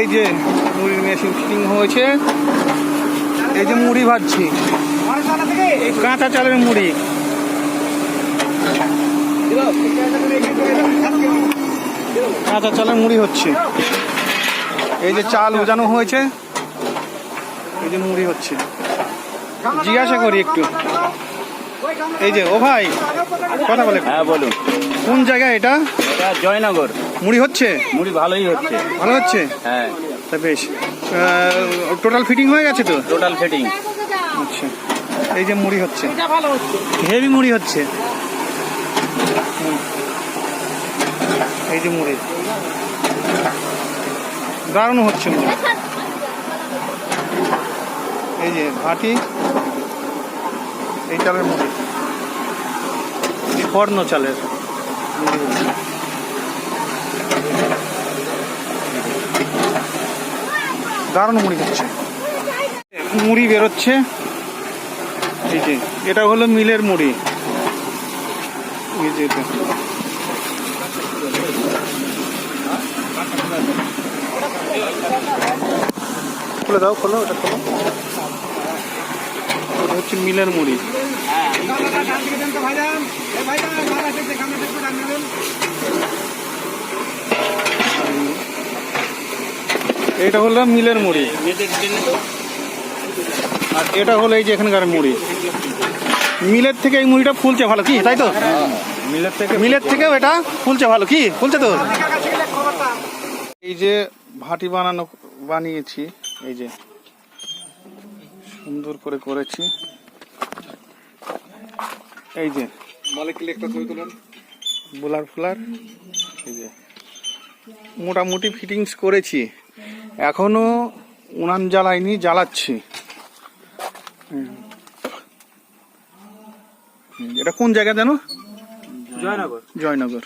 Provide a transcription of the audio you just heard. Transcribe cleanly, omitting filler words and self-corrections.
এই যে মুড়ির মেশিন ফিটিং হয়েছে। এই যে মুড়ি ভাজছি, কাঁচা চালের মুড়ি। কাঁচা চালের মুড়ি হচ্ছে। এই যে চাল উজানো হয়েছে, এই যে মুড়ি হচ্ছে। জিজ্ঞাসা করি একটু, এই যে ও ভাই কথা বলে। হ্যাঁ বলুন। কোন জায়গা এটা? এটা জয়নগর। মুড়ি হচ্ছে? মুড়ি ভালোই হচ্ছে। ভালো হচ্ছে? হ্যাঁ তা বেশ। টোটাল ফিটিং হয়ে গেছে তো? Total fitting. আচ্ছা, এই যে মুড়ি হচ্ছে, হেভি মুড়ি হচ্ছে। এই যে মুড়ি দারুণ হচ্ছে মুড়ি। এই যে ভাটি, এই চালের মুড়ি, কর্ণ চালের মুড়ি হচ্ছে। দারুণ মুড়ি হচ্ছে, মুড়ি বেরোচ্ছে। এই যে এটা হলো মিলের মুড়ি। এই যে এটা খুলে দাও, খোলো, ওটা খোলো। ওটা হচ্ছে মিলের মুড়ি। এটা হলো মিলের মুড়ি, আর এটা হলো এই যে এখানকার মুড়ি। মিলের থেকে এই মুড়িটা ফুলছে ভালো, কি তাই তো? মিলের থেকেও এটা ফুলছে ভালো, কি ফুলছে তো? এই যে ভাটি বানিয়েছি, এই যে সুন্দর করে করেছি। এই যে বোলার ফোলার, এই যে মোটামুটি ফিটিংস করেছি। এখনো উনান জ্বালাইনি, জ্বালাচ্ছি। এটা কোন জায়গা জানো? জয়নগর। জয়নগর।